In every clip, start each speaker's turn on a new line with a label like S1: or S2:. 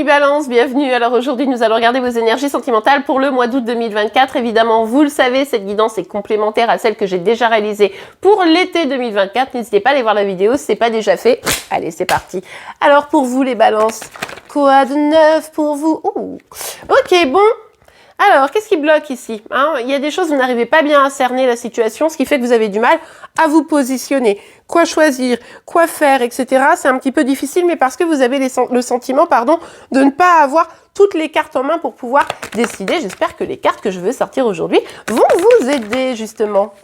S1: amis Balance, bienvenue. Alors aujourd'hui nous allons regarder vos énergies sentimentales pour le mois d'août 2024. Évidemment, vous le savez, cette guidance est complémentaire à celle que j'ai déjà réalisée pour l'été 2024. N'hésitez pas à aller voir la vidéo si ce n'est pas déjà fait. Allez, c'est parti. Alors pour vous les Balances, quoi de neuf pour vous? Ok, bon. Alors, qu'est-ce qui bloque ici, Il y a des choses, vous n'arrivez pas bien à cerner la situation, ce qui fait que vous avez du mal à vous positionner. Quoi choisir, quoi faire, etc. C'est un petit peu difficile, mais parce que vous avez le sentiment, de ne pas avoir toutes les cartes en main pour pouvoir décider. J'espère que les cartes que je veux sortir aujourd'hui vont vous aider, justement.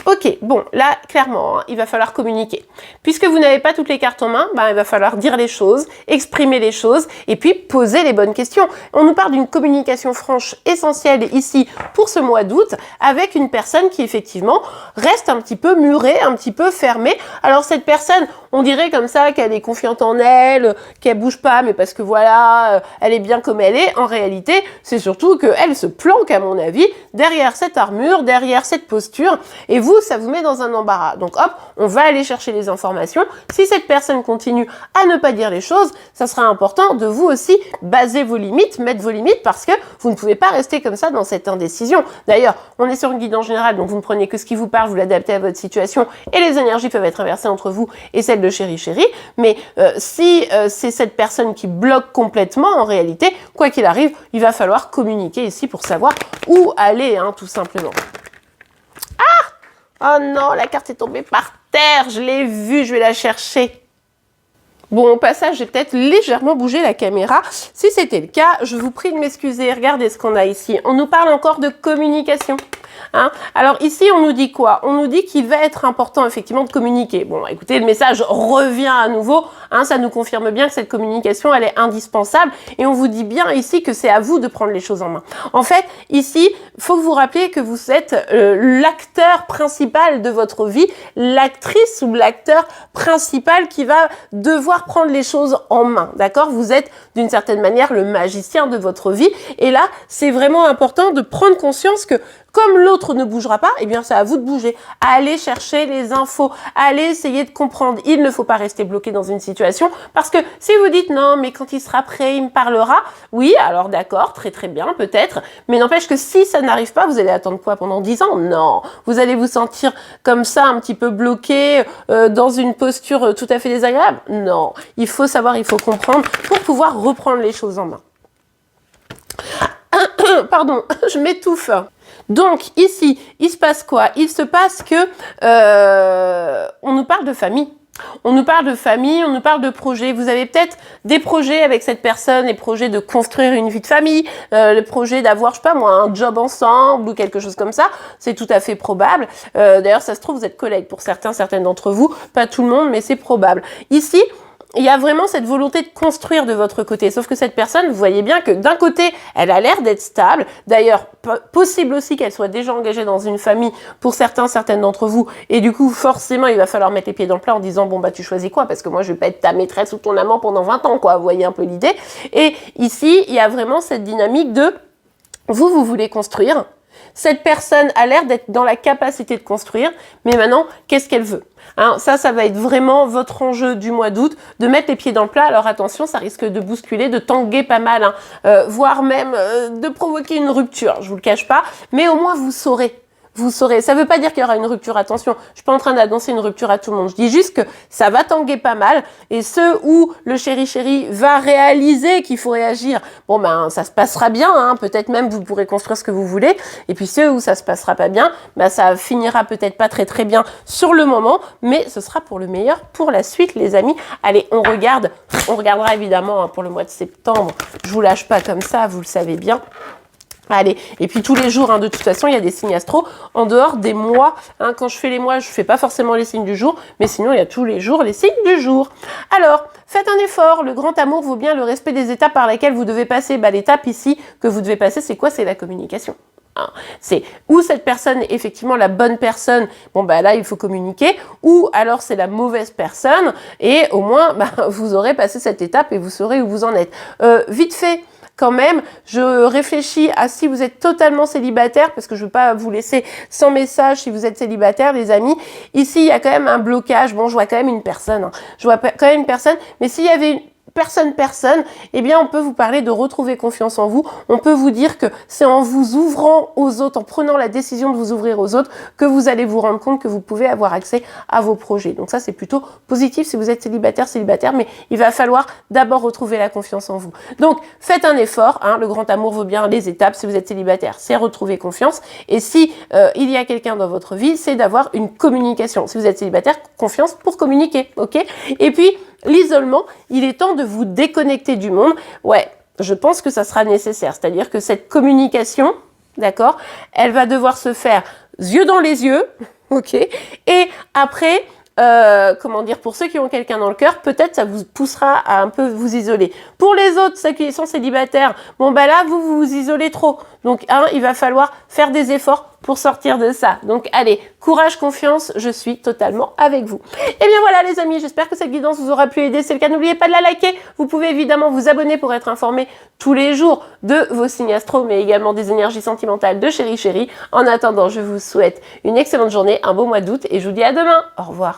S1: Ok, bon, là, clairement, il va falloir communiquer. Puisque vous n'avez pas toutes les cartes en main, il va falloir dire les choses, exprimer les choses, et puis poser les bonnes questions. On nous parle d'une communication franche essentielle ici pour ce mois d'août, avec une personne qui, effectivement, reste un petit peu murée, un petit peu fermée. Alors, cette personne, on dirait comme ça qu'elle est confiante en elle, qu'elle bouge pas, mais parce que voilà, elle est bien comme elle est. En réalité, c'est surtout qu'elle se planque, à mon avis, derrière cette armure, derrière cette posture, et vous, ça vous met dans un embarras. Donc hop, on va aller chercher les informations. Si cette personne continue à ne pas dire les choses, ça sera important de vous aussi baser vos limites, mettre vos limites, parce que vous ne pouvez pas rester comme ça dans cette indécision. D'ailleurs, on est sur une guidance générale, donc vous ne prenez que ce qui vous parle, vous l'adaptez à votre situation, et les énergies peuvent être inversées entre vous et celles de chéri. Mais si c'est cette personne qui bloque complètement, en réalité, quoi qu'il arrive, il va falloir communiquer ici pour savoir où aller, tout simplement. Oh non, la carte est tombée par terre, je l'ai vue, je vais la chercher. Bon, au passage, j'ai peut-être légèrement bougé la caméra. Si c'était le cas, je vous prie de m'excuser. Regardez ce qu'on a ici. On nous parle encore de communication. Alors ici, on nous dit quoi? On nous dit qu'il va être important effectivement de communiquer. Bon, écoutez, le message revient à nouveau. Ça nous confirme bien que cette communication, elle est indispensable. Et on vous dit bien ici que c'est à vous de prendre les choses en main. En fait, ici, il faut que vous rappeliez que vous êtes l'acteur principal de votre vie, l'actrice ou l'acteur principal qui va devoir prendre les choses en main. D'accord? Vous êtes d'une certaine manière le magicien de votre vie. Et là, c'est vraiment important de prendre conscience que comme l'autre ne bougera pas, eh bien, c'est à vous de bouger. Allez chercher les infos. Allez essayer de comprendre. Il ne faut pas rester bloqué dans une situation parce que si vous dites non, mais quand il sera prêt, il me parlera. Oui, alors d'accord, très très bien, peut-être. Mais n'empêche que si ça n'arrive pas, vous allez attendre quoi pendant 10 ans? Non. Vous allez vous sentir comme ça, un petit peu bloqué, dans une posture tout à fait désagréable? Non. Il faut savoir, il faut comprendre pour pouvoir reprendre les choses en main. Pardon, je m'étouffe. Donc ici, il se passe quoi? Il se passe que on nous parle de famille. On nous parle de famille, on nous parle de projets. Vous avez peut-être des projets avec cette personne, les projets de construire une vie de famille, le projet d'avoir, je sais pas moi, un job ensemble ou quelque chose comme ça. C'est tout à fait probable. D'ailleurs, ça se trouve, vous êtes collègues pour certaines d'entre vous. Pas tout le monde, mais c'est probable. Ici, il y a vraiment cette volonté de construire de votre côté. Sauf que cette personne, vous voyez bien que d'un côté, elle a l'air d'être stable. D'ailleurs, possible aussi qu'elle soit déjà engagée dans une famille pour certaines d'entre vous. Et du coup, forcément, il va falloir mettre les pieds dans le plat en disant, bon, tu choisis quoi? Parce que moi, je vais pas être ta maîtresse ou ton amant pendant 20 ans, quoi. Vous voyez un peu l'idée. Et ici, il y a vraiment cette dynamique de, vous voulez construire. Cette personne a l'air d'être dans la capacité de construire, mais maintenant, qu'est-ce qu'elle veut? Ça va être vraiment votre enjeu du mois d'août, de mettre les pieds dans le plat. Alors attention, ça risque de bousculer, de tanguer pas mal, voire même de provoquer une rupture, je vous le cache pas, mais au moins vous saurez. Vous saurez. Ça ne veut pas dire qu'il y aura une rupture, attention, je ne suis pas en train d'annoncer une rupture à tout le monde. Je dis juste que ça va tanguer pas mal. Et ceux où le chéri va réaliser qu'il faut réagir, ça se passera bien. Peut-être même vous pourrez construire ce que vous voulez. Et puis ceux où ça se passera pas bien, ça finira peut-être pas très très bien sur le moment, mais ce sera pour le meilleur pour la suite, les amis. Allez, on regardera évidemment pour le mois de septembre. Je vous lâche pas comme ça, vous le savez bien. Allez, et puis tous les jours, de toute façon, il y a des signes astro en dehors des mois. Quand je fais les mois, je fais pas forcément les signes du jour, mais sinon, il y a tous les jours les signes du jour. Alors, faites un effort. Le grand amour vaut bien le respect des étapes par lesquelles vous devez passer. L'étape ici que vous devez passer, c'est quoi? C'est la communication. C'est ou cette personne est effectivement la bonne personne, là il faut communiquer, ou alors c'est la mauvaise personne, et au moins vous aurez passé cette étape et vous saurez où vous en êtes. Vite fait, quand même, je réfléchis à si vous êtes totalement célibataire, parce que je ne veux pas vous laisser sans message si vous êtes célibataire, les amis. Ici, il y a quand même un blocage. Bon, je vois quand même une personne. Je vois quand même une personne, mais s'il y avait personne, eh bien on peut vous parler de retrouver confiance en vous. On peut vous dire que c'est en vous ouvrant aux autres, en prenant la décision de vous ouvrir aux autres, que vous allez vous rendre compte que vous pouvez avoir accès à vos projets. Donc ça, c'est plutôt positif si vous êtes célibataire, mais il va falloir d'abord retrouver la confiance en vous. Donc faites un effort, hein, le grand amour veut bien les étapes. Si vous êtes célibataire, c'est retrouver confiance. Et si il y a quelqu'un dans votre vie, c'est d'avoir une communication. Si vous êtes célibataire, confiance pour communiquer, ok? Et puis, l'isolement, il est temps de vous déconnecter du monde. Ouais, je pense que ça sera nécessaire. C'est-à-dire que cette communication, d'accord, elle va devoir se faire yeux dans les yeux, ok? Et après, comment dire, pour ceux qui ont quelqu'un dans le cœur, peut-être ça vous poussera à un peu vous isoler. Pour les autres, ceux qui sont célibataires, bon bah là, vous vous isolez trop. Donc, il va falloir faire des efforts pour sortir de ça. Donc, allez, courage, confiance, je suis totalement avec vous. Et bien voilà les amis, j'espère que cette guidance vous aura pu aider. Si c'est le cas, n'oubliez pas de la liker. Vous pouvez évidemment vous abonner pour être informé tous les jours de vos signes astro, mais également des énergies sentimentales de Chérie Chérie. En attendant, je vous souhaite une excellente journée, un beau mois d'août et je vous dis à demain. Au revoir.